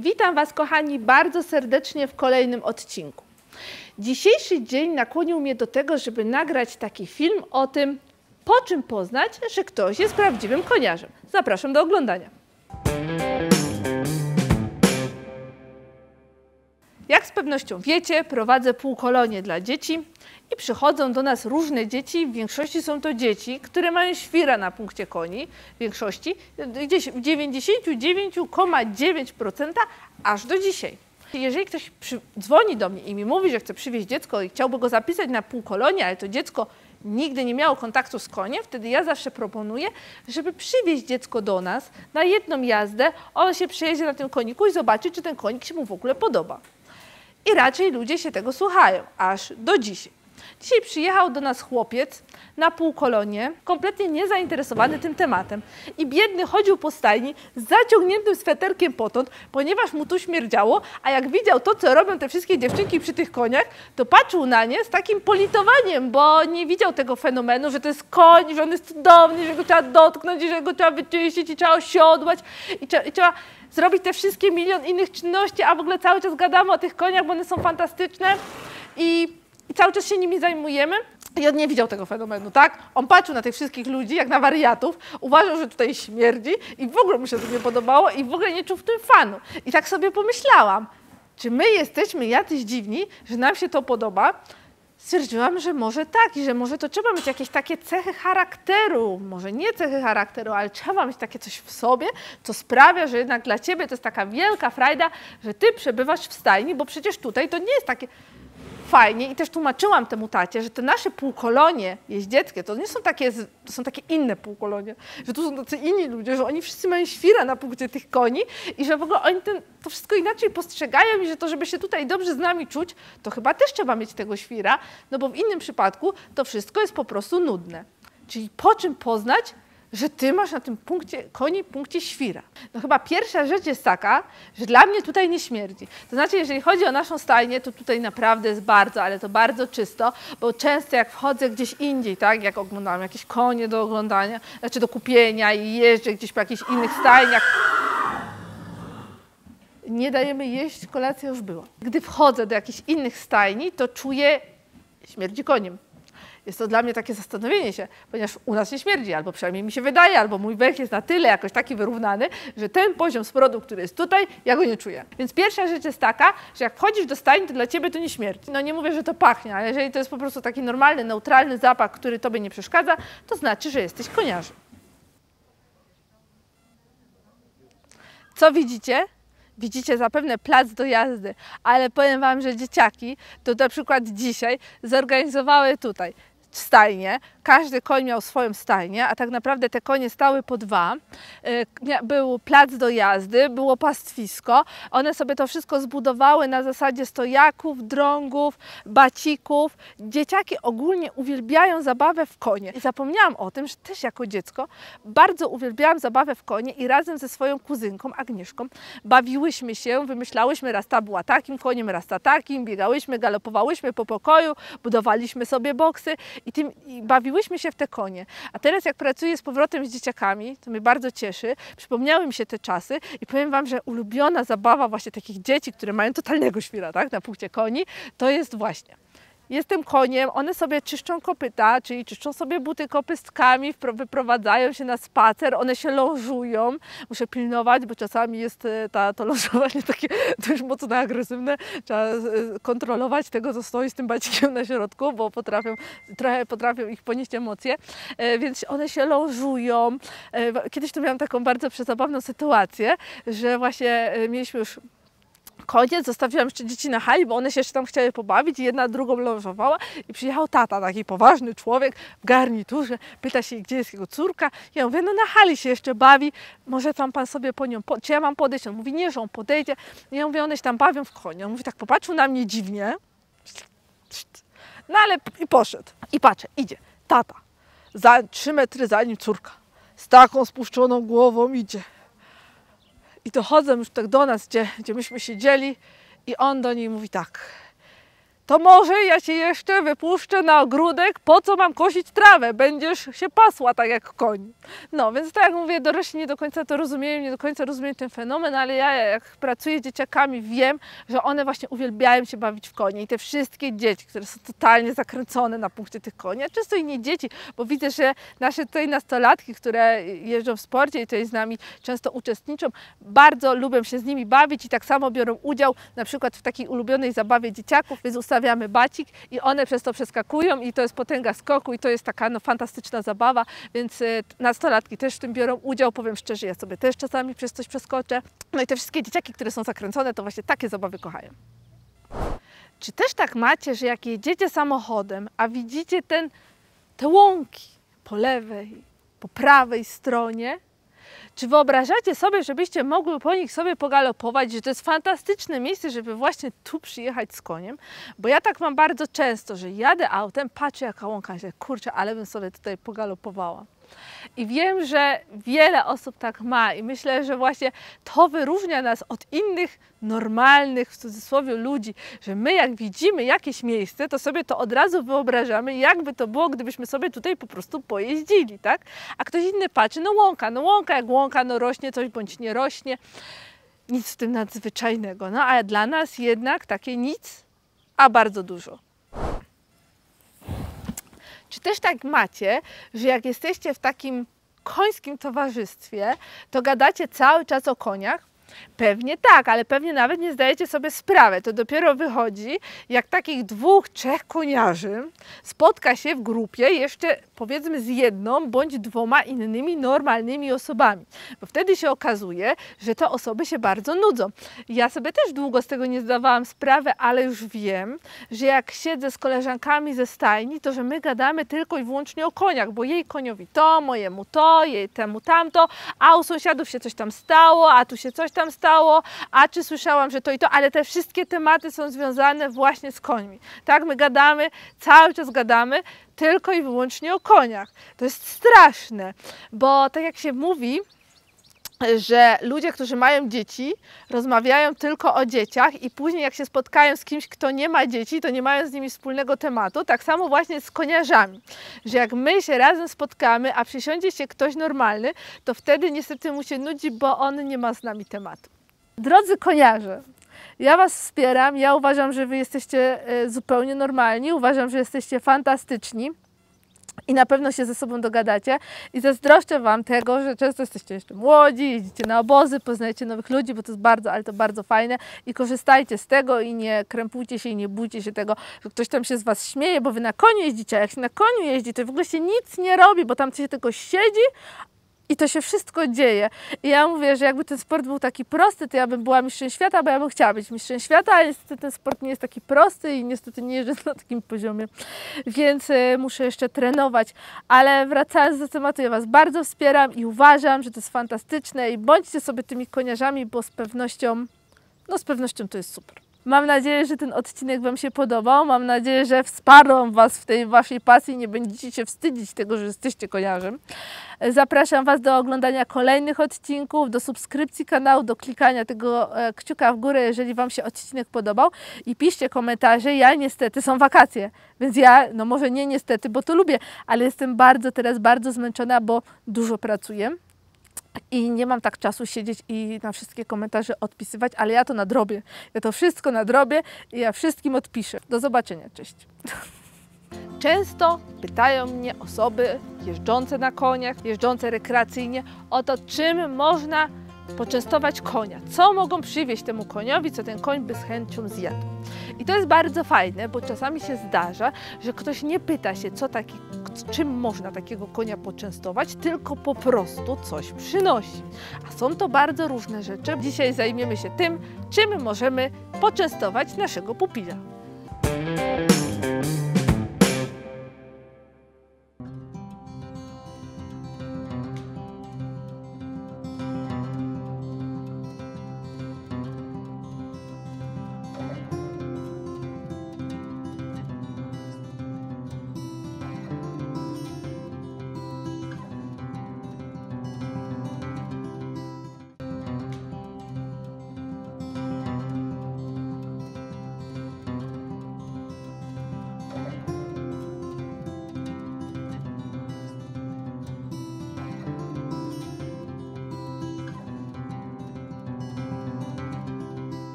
Witam Was, kochani, bardzo serdecznie w kolejnym odcinku. Dzisiejszy dzień nakłonił mnie do tego, żeby nagrać taki film o tym, po czym poznać, że ktoś jest prawdziwym koniarzem. Zapraszam do oglądania. Jak z pewnością wiecie, prowadzę półkolonie dla dzieci i przychodzą do nas różne dzieci. W większości są to dzieci, które mają świra na punkcie koni. W większości, gdzieś w 99,9% aż do dzisiaj. Jeżeli ktoś dzwoni do mnie i mi mówi, że chce przywieźć dziecko i chciałby go zapisać na półkolonie, ale to dziecko nigdy nie miało kontaktu z koniem, wtedy ja zawsze proponuję, żeby przywieźć dziecko do nas na jedną jazdę, on się przejedzie na tym koniku i zobaczy, czy ten konik się mu w ogóle podoba. I raczej ludzie się tego słuchają, aż do dzisiaj. Dzisiaj przyjechał do nas chłopiec na półkolonie, kompletnie niezainteresowany tym tematem. I biedny chodził po stajni z zaciągniętym sweterkiem potąd, ponieważ mu tu śmierdziało, a jak widział to, co robią te wszystkie dziewczynki przy tych koniach, to patrzył na nie z takim politowaniem, bo nie widział tego fenomenu, że to jest koń, że on jest cudowny, że go trzeba dotknąć, że go trzeba wyczyścić i trzeba osiodłać i trzeba zrobić te wszystkie milion innych czynności, a w ogóle cały czas gadamy o tych koniach, bo one są fantastyczne i cały czas się nimi zajmujemy. I on nie widział tego fenomenu, tak? On patrzył na tych wszystkich ludzi jak na wariatów, uważał, że tutaj śmierdzi i w ogóle mu się to nie podobało i w ogóle nie czuł w tym fanu. I tak sobie pomyślałam, czy my jesteśmy jacyś dziwni, że nam się to podoba? Stwierdziłam, że może tak i że może to trzeba mieć jakieś takie cechy charakteru, może nie cechy charakteru, ale trzeba mieć takie coś w sobie, co sprawia, że jednak dla ciebie to jest taka wielka frajda, że ty przebywasz w stajni, bo przecież tutaj to nie jest takie fajnie i też tłumaczyłam temu tacie, że te nasze półkolonie jeździeckie to nie są takie, to są takie inne półkolonie, że tu są tacy inni ludzie, że oni wszyscy mają świra na punkcie tych koni i że w ogóle oni to wszystko inaczej postrzegają i że to, żeby się tutaj dobrze z nami czuć, to chyba też trzeba mieć tego świra, no bo w innym przypadku to wszystko jest po prostu nudne. Czyli po czym poznać, że ty masz na tym punkcie świra? No chyba pierwsza rzecz jest taka, że dla mnie tutaj nie śmierdzi. To znaczy, jeżeli chodzi o naszą stajnię, to tutaj naprawdę jest bardzo, ale to bardzo czysto, bo często jak wchodzę gdzieś indziej, tak, jak oglądam jakieś konie do oglądania, znaczy do kupienia i jeżdżę gdzieś po jakichś innych stajniach, nie dajemy jeść, kolacja już była. Gdy wchodzę do jakichś innych stajni, to czuję, śmierdzi koniem. Jest to dla mnie takie zastanowienie się, ponieważ u nas nie śmierdzi, albo przynajmniej mi się wydaje, albo mój węch jest na tyle jakoś taki wyrównany, że ten poziom smrodu, który jest tutaj, ja go nie czuję. Więc pierwsza rzecz jest taka, że jak wchodzisz do stajni, to dla ciebie to nie śmierdzi. No nie mówię, że to pachnie, ale jeżeli to jest po prostu taki normalny, neutralny zapach, który tobie nie przeszkadza, to znaczy, że jesteś koniarzem. Co widzicie? Widzicie zapewne plac do jazdy, ale powiem wam, że dzieciaki to na przykład dzisiaj zorganizowały tutaj stajnie. Każdy koń miał swoją stajnię, a tak naprawdę te konie stały po dwa. Był plac do jazdy, było pastwisko. One sobie to wszystko zbudowały na zasadzie stojaków, drągów, bacików. Dzieciaki ogólnie uwielbiają zabawę w konie. I zapomniałam o tym, że też jako dziecko bardzo uwielbiałam zabawę w konie i razem ze swoją kuzynką Agnieszką bawiłyśmy się, wymyślałyśmy, raz ta była takim koniem, raz ta takim, biegałyśmy, galopowałyśmy po pokoju, budowaliśmy sobie boksy i bawiłyśmy się w te konie. A teraz jak pracuję z powrotem z dzieciakami, to mnie bardzo cieszy, przypomniały mi się te czasy i powiem wam, że ulubiona zabawa właśnie takich dzieci, które mają totalnego świra, tak, na punkcie koni, to jest właśnie: jestem koniem, one sobie czyszczą kopyta, czyli czyszczą sobie buty kopystkami, wyprowadzają się na spacer, one się lążują. Muszę pilnować, bo czasami jest to lążowanie takie dość mocno agresywne. Trzeba kontrolować tego, co stoi z tym bacikiem na środku, bo trochę potrafią ich ponieść emocje. Więc one się lążują. Kiedyś tu miałam taką bardzo przezabawną sytuację, że właśnie mieliśmy już koniec, zostawiłam jeszcze dzieci na hali, bo one się jeszcze tam chciały pobawić i jedna drugą lążowała i przyjechał tata, taki poważny człowiek w garniturze, pyta się, gdzie jest jego córka. Ja mówię, no na hali się jeszcze bawi, może tam pan sobie po nią, czy ja mam podejść? On mówi, nie, że on podejdzie. Ja mówię, one się tam bawią w konie. On mówi, tak popatrzył na mnie dziwnie, no ale i poszedł. I patrzę, idzie tata, za 3 metry za nim córka, z taką spuszczoną głową idzie. I dochodzą już tak do nas, gdzie myśmy siedzieli i on do niej mówi tak: to może ja Cię jeszcze wypuszczę na ogródek, po co mam kosić trawę, będziesz się pasła tak jak koń. No więc tak jak mówię, dorośli nie do końca to rozumieją, nie do końca rozumieją ten fenomen, ale ja jak pracuję z dzieciakami wiem, że one właśnie uwielbiają się bawić w konie i te wszystkie dzieci, które są totalnie zakręcone na punkcie tych koni, a często i nie dzieci, bo widzę, że nasze tutaj nastolatki, które jeżdżą w sporcie i tutaj z nami często uczestniczą, bardzo lubią się z nimi bawić i tak samo biorą udział na przykład w takiej ulubionej zabawie dzieciaków, więc ustawiamy bacik i one przez to przeskakują i to jest potęga skoku i to jest taka fantastyczna zabawa, więc nastolatki też w tym biorą udział, powiem szczerze, ja sobie też czasami przez coś przeskoczę. No i te wszystkie dzieciaki, które są zakręcone, to właśnie takie zabawy kochają. Czy też tak macie, że jak jedziecie samochodem, a widzicie te łąki po lewej, po prawej stronie, czy wyobrażacie sobie, żebyście mogły po nich sobie pogalopować, że to jest fantastyczne miejsce, żeby właśnie tu przyjechać z koniem? Bo ja tak mam bardzo często, że jadę autem, patrzę jaka łąka, że kurczę, ale bym sobie tutaj pogalopowała. I wiem, że wiele osób tak ma i myślę, że właśnie to wyróżnia nas od innych normalnych, w cudzysłowie, ludzi, że my jak widzimy jakieś miejsce, to sobie to od razu wyobrażamy, jakby to było, gdybyśmy sobie tutaj po prostu pojeździli, tak? A ktoś inny patrzy, no łąka jak łąka, no rośnie coś bądź nie rośnie, nic w tym nadzwyczajnego. No a dla nas jednak takie nic, a bardzo dużo. Czy też tak macie, że jak jesteście w takim końskim towarzystwie, to gadacie cały czas o koniach? Pewnie tak, ale pewnie nawet nie zdajecie sobie sprawy. To dopiero wychodzi, jak takich 2, 3 koniarzy spotka się w grupie jeszcze powiedzmy z 1 bądź 2 innymi normalnymi osobami. Bo wtedy się okazuje, że te osoby się bardzo nudzą. Ja sobie też długo z tego nie zdawałam sprawy, ale już wiem, że jak siedzę z koleżankami ze stajni, to że my gadamy tylko i wyłącznie o koniach, bo jej koniowi to, mojemu to, jej temu tamto, a u sąsiadów się coś tam stało, a tu się coś tam stało, a czy słyszałam, że to i to, ale te wszystkie tematy są związane właśnie z końmi. Tak, my gadamy, cały czas gadamy tylko i wyłącznie o koniach. To jest straszne, bo tak jak się mówi, że ludzie, którzy mają dzieci, rozmawiają tylko o dzieciach i później jak się spotkają z kimś, kto nie ma dzieci, to nie mają z nimi wspólnego tematu. Tak samo właśnie z koniarzami, że jak my się razem spotkamy, a przysiądzie się ktoś normalny, to wtedy niestety mu się nudzi, bo on nie ma z nami tematu. Drodzy koniarze, ja Was wspieram, ja uważam, że Wy jesteście zupełnie normalni, uważam, że jesteście fantastyczni. I na pewno się ze sobą dogadacie i zazdroszczę Wam tego, że często jesteście jeszcze młodzi, jeździcie na obozy, poznajecie nowych ludzi, bo to jest bardzo, ale to bardzo fajne i korzystajcie z tego i nie krępujcie się i nie bójcie się tego, że ktoś tam się z Was śmieje, bo Wy na koniu jeździcie, a jak się na koniu jeździ, to w ogóle się nic nie robi, bo tam się tylko siedzi i to się wszystko dzieje. I ja mówię, że jakby ten sport był taki prosty, to ja bym była mistrzem świata, bo ja bym chciała być mistrzem świata, ale niestety ten sport nie jest taki prosty i niestety nie jeżdżę na takim poziomie, więc muszę jeszcze trenować. Ale wracając do tematu, ja Was bardzo wspieram i uważam, że to jest fantastyczne i bądźcie sobie tymi koniarzami, bo z pewnością to jest super. Mam nadzieję, że ten odcinek Wam się podobał. Mam nadzieję, że wsparłam Was w tej Waszej pasji. Nie będziecie się wstydzić tego, że jesteście koniarzem. Zapraszam Was do oglądania kolejnych odcinków, do subskrypcji kanału, do klikania tego kciuka w górę, jeżeli Wam się odcinek podobał. I piszcie komentarze. Ja niestety, są wakacje, więc ja, no może nie niestety, bo to lubię, ale jestem teraz bardzo zmęczona, bo dużo pracuję. I nie mam tak czasu siedzieć i na wszystkie komentarze odpisywać, ale ja to nadrobię. Ja to wszystko nadrobię i ja wszystkim odpiszę. Do zobaczenia, cześć. Często pytają mnie osoby jeżdżące na koniach, jeżdżące rekreacyjnie o to, czym można poczęstować konia. Co mogą przywieźć temu koniowi, co ten koń by z chęcią zjadł. I to jest bardzo fajne, bo czasami się zdarza, że ktoś nie pyta się, czym można takiego konia poczęstować, tylko po prostu coś przynosi. A są to bardzo różne rzeczy. Dzisiaj zajmiemy się tym, czym możemy poczęstować naszego pupila.